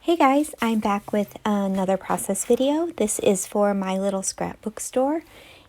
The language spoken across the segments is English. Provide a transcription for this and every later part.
Hey guys, I'm back with another process video. This is for My Little Scrapbook Store,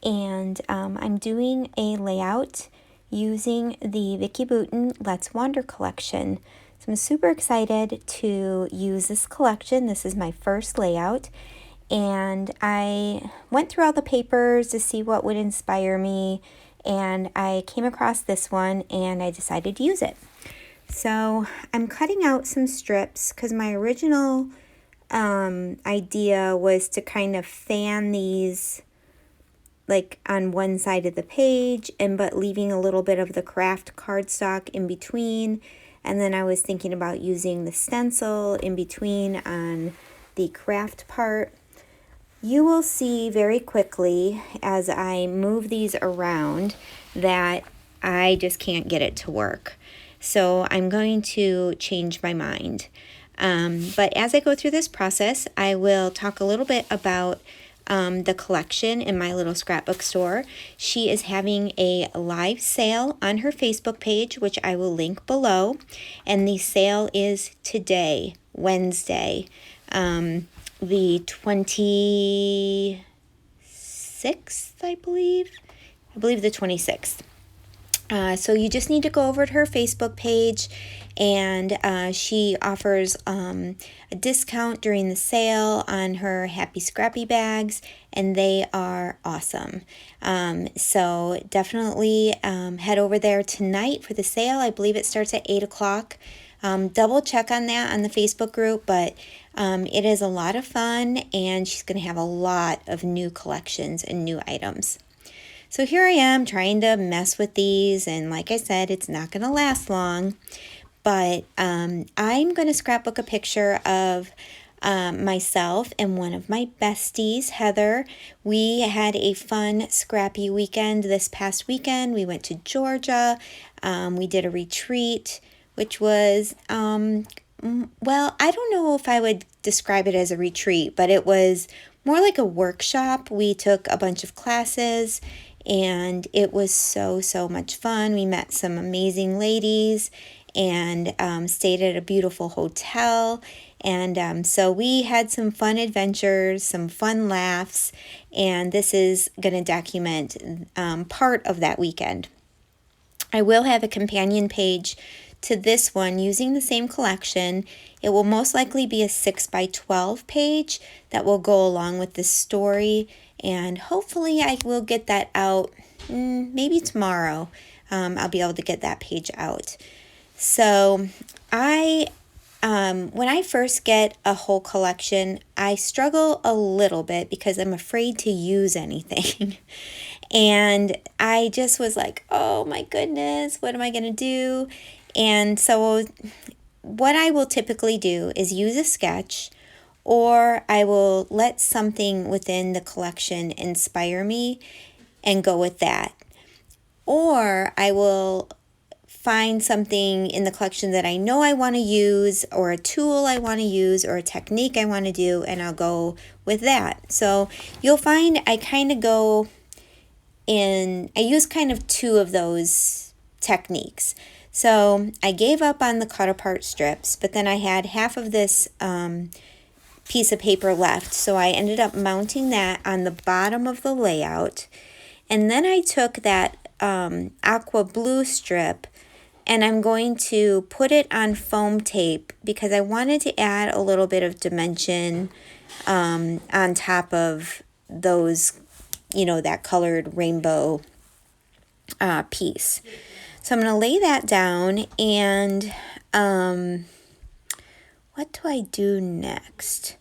and I'm doing a layout using the Vicki Boutin Let's Wander collection. So I'm super excited to use this collection. This is my first layout, and I went through all the papers to see what would inspire me, and I came across this one and I decided to use it. So I'm cutting out some strips because my original idea was to kind of fan these like on one side of the page but leaving a little bit of the craft cardstock in between. And then I was thinking about using the stencil in between on the craft part. You will see very quickly as I move these around that I just can't get it to work. So I'm going to change my mind. But as I go through this process, I will talk a little bit about the collection in My Little Scrapbook Store. She is having a live sale on her Facebook page, which I will link below. And the sale is today, Wednesday, the 26th, I believe the 26th. So you just need to go over to her Facebook page, and she offers a discount during the sale on her Happy Scrappy bags, and they are awesome. So definitely head over there tonight for the sale. I believe it starts at 8 o'clock. Double check on that on the Facebook group, but it is a lot of fun, and she's going to have a lot of new collections and new items. So here I am trying to mess with these, and like I said, it's not going to last long, but I'm going to scrapbook a picture of myself and one of my besties, Heather. We had a fun, scrappy weekend this past weekend. We went to Georgia. We did a retreat, which was, well, I don't know if I would describe it as a retreat, but it was more like a workshop. We took a bunch of classes, and it was so much fun. We met some amazing ladies and stayed at a beautiful hotel. And so we had some fun adventures, some fun laughs, and this is going to document part of that weekend. I will have a companion page to this one using the same collection. It will most likely be a 6x12 page that will go along with the story, and hopefully I will get that out maybe tomorrow. I'll be able to get that page out. So when I first get a whole collection, I struggle a little bit because I'm afraid to use anything. And I just was like, oh my goodness, what am I going to do? And so what I will typically do is use a sketch, or I will let something within the collection inspire me and go with that. Or I will find something in the collection that I know I want to use, or a tool I want to use, or a technique I want to do, and I'll go with that. So you'll find I kind of go I use kind of two of those techniques. So I gave up on the cut apart strips, but then I had half of this piece of paper left. So I ended up mounting that on the bottom of the layout. And then I took that aqua blue strip, and I'm going to put it on foam tape because I wanted to add a little bit of dimension on top of those, that colored rainbow piece. So I'm going to lay that down, and what do I do next?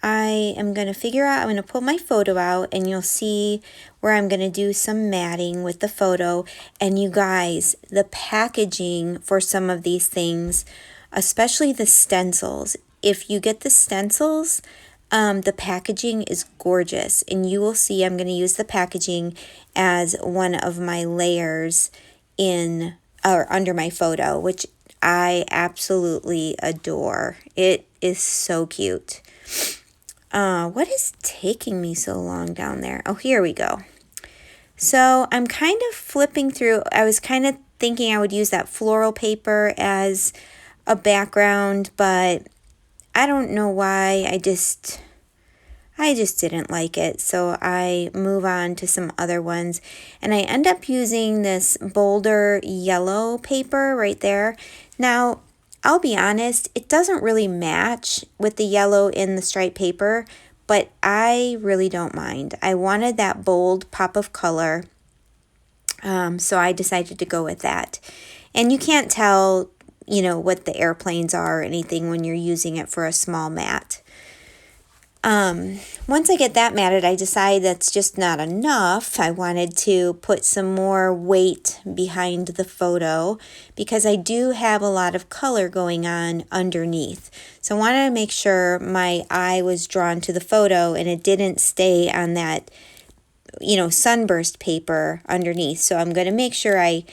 I am going to figure out, I'm going to pull my photo out, and you'll see where I'm going to do some matting with the photo. And you guys, the packaging for some of these things, especially the stencils, if you get the stencils, the packaging is gorgeous. And you will see I'm going to use the packaging as one of my layers in or under my photo, which I absolutely adore. It is so cute. What is taking me so long down there? Oh, here we go. So I'm kind of flipping through. I was kind of thinking I would use that floral paper as a background, but I don't know why, I just didn't like it, so I move on to some other ones, and I end up using this bolder yellow paper right there. Now, I'll be honest, it doesn't really match with the yellow in the striped paper, but I really don't mind. I wanted that bold pop of color, so I decided to go with that. And you can't tell, what the airplanes are or anything when you're using it for a small mat. Once I get that matted, I decide that's just not enough. I wanted to put some more weight behind the photo because I do have a lot of color going on underneath. So I wanted to make sure my eye was drawn to the photo and it didn't stay on that, sunburst paper underneath. So I'm going to make sure I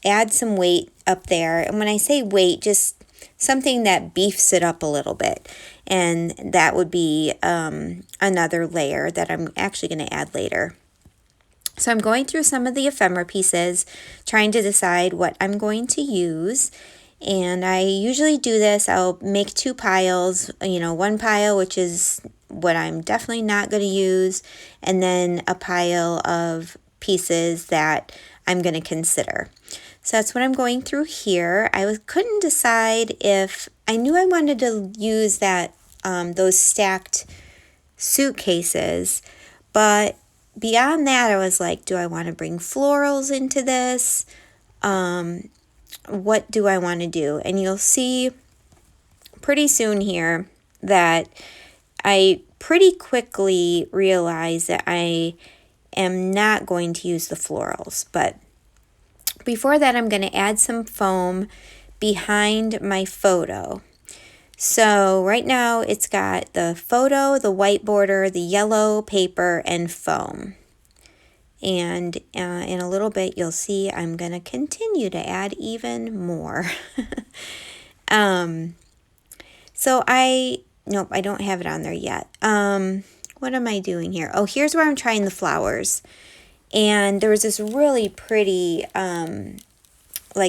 add some weight up there. And when I say weight, just something that beefs it up a little bit. And that would be another layer that I'm actually going to add later. So I'm going through some of the ephemera pieces, trying to decide what I'm going to use. And I usually do this, I'll make two piles, one pile, which is what I'm definitely not going to use, and then a pile of pieces that I'm going to consider. So that's what I'm going through here. Couldn't decide if I knew I wanted to use that those stacked suitcases, but beyond that, I was like, do I want to bring florals into this? What do I want to do? And you'll see pretty soon here that I pretty quickly realized that I am not going to use the florals, but before that, I'm going to add some foam behind my photo. So right now it's got the photo, the white border, the yellow paper, and foam. And in a little bit, you'll see I'm going to continue to add even more. Nope, I don't have it on there yet. What am I doing here? Oh, here's where I'm trying the flowers. And there was this really pretty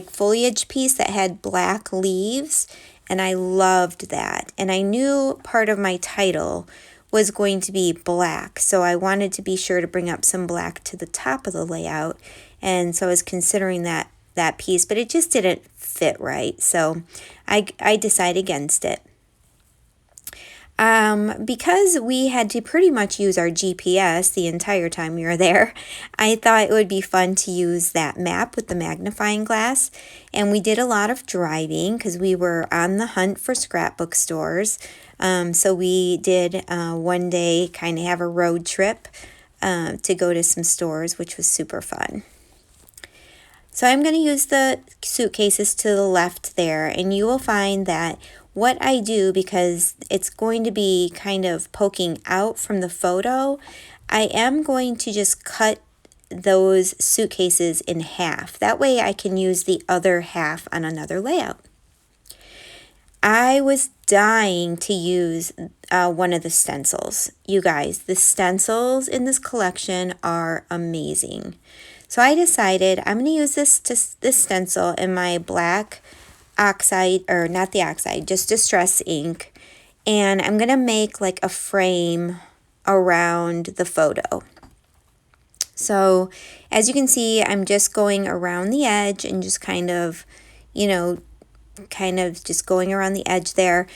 foliage piece that had black leaves, and I loved that. And I knew part of my title was going to be black, so I wanted to be sure to bring up some black to the top of the layout. And so I was considering that piece, but it just didn't fit right, so I decided against it. Because we had to pretty much use our GPS the entire time we were there, I thought it would be fun to use that map with the magnifying glass. And we did a lot of driving because we were on the hunt for scrapbook stores. So we did one day kind of have a road trip to go to some stores, which was super fun. So I'm going to use the suitcases to the left there, and you will find that what I do, because it's going to be kind of poking out from the photo, I am going to just cut those suitcases in half. That way I can use the other half on another layout. I was dying to use one of the stencils. You guys, the stencils in this collection are amazing. So I decided I'm going to use this stencil in my black oxide, or not the oxide, just distress ink. And I'm going to make like a frame around the photo. So as you can see, I'm just going around the edge and just kind of just going around the edge there.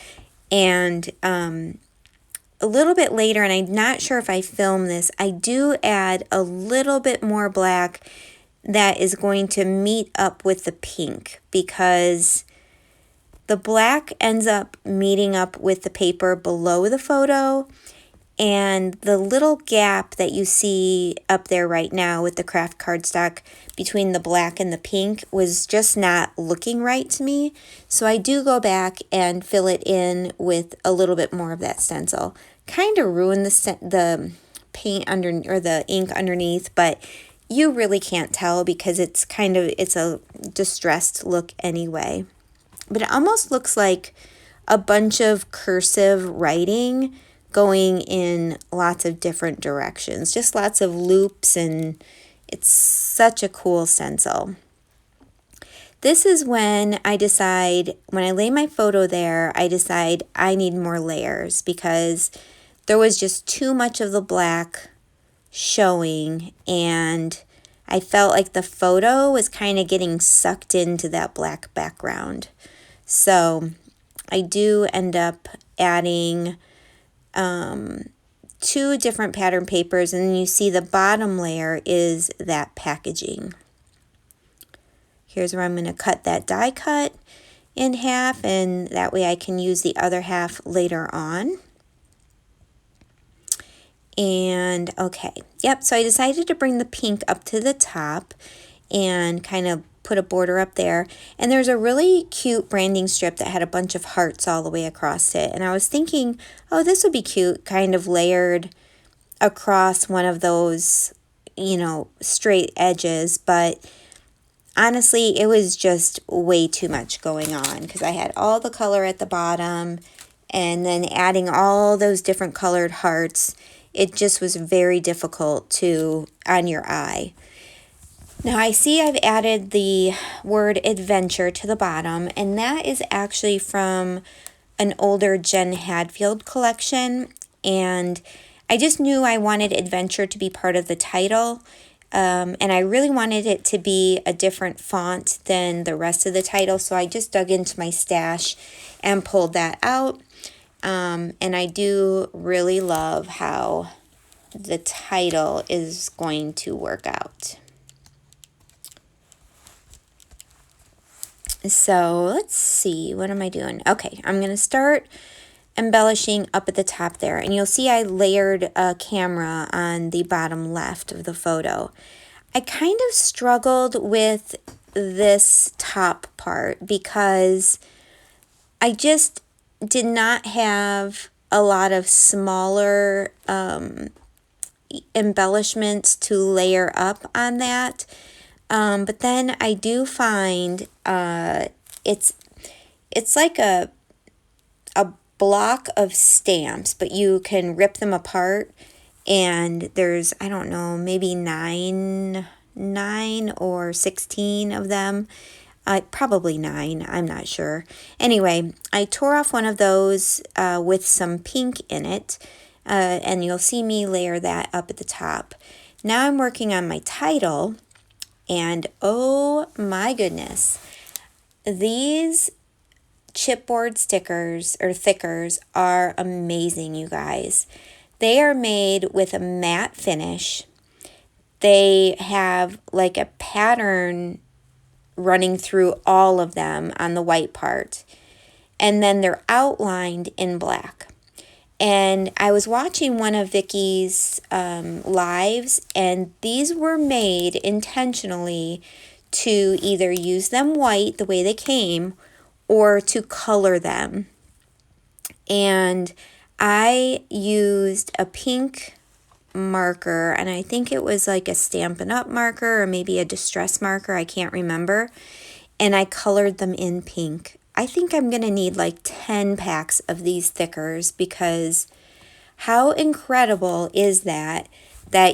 And a little bit later, and I'm not sure if I filmed this, I do add a little bit more black that is going to meet up with the pink, because the black ends up meeting up with the paper below the photo, and the little gap that you see up there right now with the craft cardstock between the black and the pink was just not looking right to me. So I do go back and fill it in with a little bit more of that stencil. Kind of ruin the paint or the ink underneath, but you really can't tell because it's a distressed look anyway. But it almost looks like a bunch of cursive writing going in lots of different directions, just lots of loops, and it's such a cool stencil. this is when I decide, when I lay my photo there, I decide I need more layers because there was just too much of the black showing, and I felt like the photo was kind of getting sucked into that black background. So I do end up adding 2 different pattern papers, and you see the bottom layer is that packaging. Here's where I'm going to cut that die cut in half, and that way I can use the other half later on. And okay, yep, so I decided to bring the pink up to the top and kind of put a border up there. And there's a really cute branding strip that had a bunch of hearts all the way across it. And I was thinking, oh, this would be cute, kind of layered across one of those, straight edges. But honestly, it was just way too much going on because I had all the color at the bottom and then adding all those different colored hearts. It just was very difficult on your eye. Now I see I've added the word adventure to the bottom, and that is actually from an older Jen Hadfield collection, and I just knew I wanted adventure to be part of the title, and I really wanted it to be a different font than the rest of the title, so I just dug into my stash and pulled that out, and I do really love how the title is going to work out. So let's see, what am I doing? Okay, I'm going to start embellishing up at the top there. And you'll see I layered a camera on the bottom left of the photo. I kind of struggled with this top part because I just did not have a lot of smaller embellishments to layer up on that. But then I do find it's like a block of stamps, but you can rip them apart, and there's, I don't know, maybe nine or 16 of them. Probably 9, I'm not sure. Anyway, I tore off one of those with some pink in it, and you'll see me layer that up at the top. Now I'm working on my title. And oh my goodness, these chipboard stickers or thickers are amazing, you guys. They are made with a matte finish. They have like a pattern running through all of them on the white part. And then they're outlined in black. And I was watching one of Vicki's lives, and these were made intentionally to either use them white the way they came or to color them. And I used a pink marker, and I think it was like a Stampin' Up marker or maybe a distress marker, I can't remember. And I colored them in pink. I think I'm going to need like 10 packs of these thickers because how incredible is that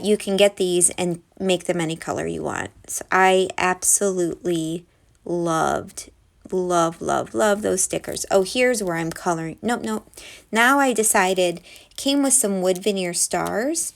you can get these and make them any color you want. So I absolutely love those stickers. Oh, here's where I'm coloring. Nope. Now I decided, it came with some wood veneer stars,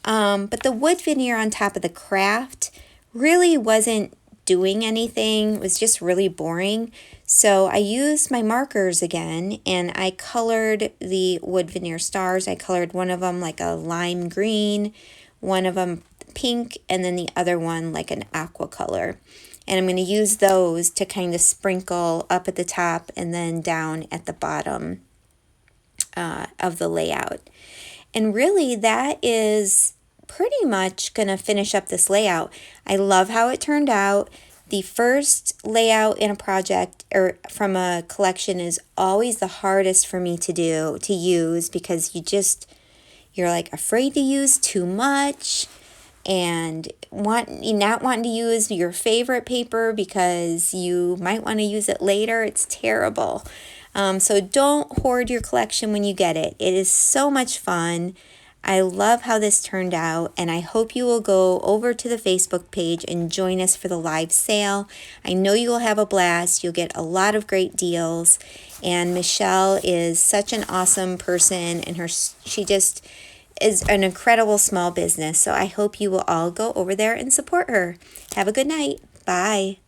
but the wood veneer on top of the craft really wasn't doing anything. It was just really boring. So I used my markers again, and I colored the wood veneer stars. I colored one of them like a lime green, one of them pink, and then the other one like an aqua color. And I'm going to use those to kind of sprinkle up at the top and then down at the bottom of the layout. And really that is pretty much going to finish up this layout. I love how it turned out. The first layout in a project or from a collection is always the hardest for me to use because you're like afraid to use too much and not wanting to use your favorite paper because you might want to use it later. It's terrible. So don't hoard your collection when you get it. It is so much fun. I love how this turned out, and I hope you will go over to the Facebook page and join us for the live sale. I know you will have a blast. You'll get a lot of great deals, and Michelle is such an awesome person, and she just is an incredible small business. So I hope you will all go over there and support her. Have a good night. Bye.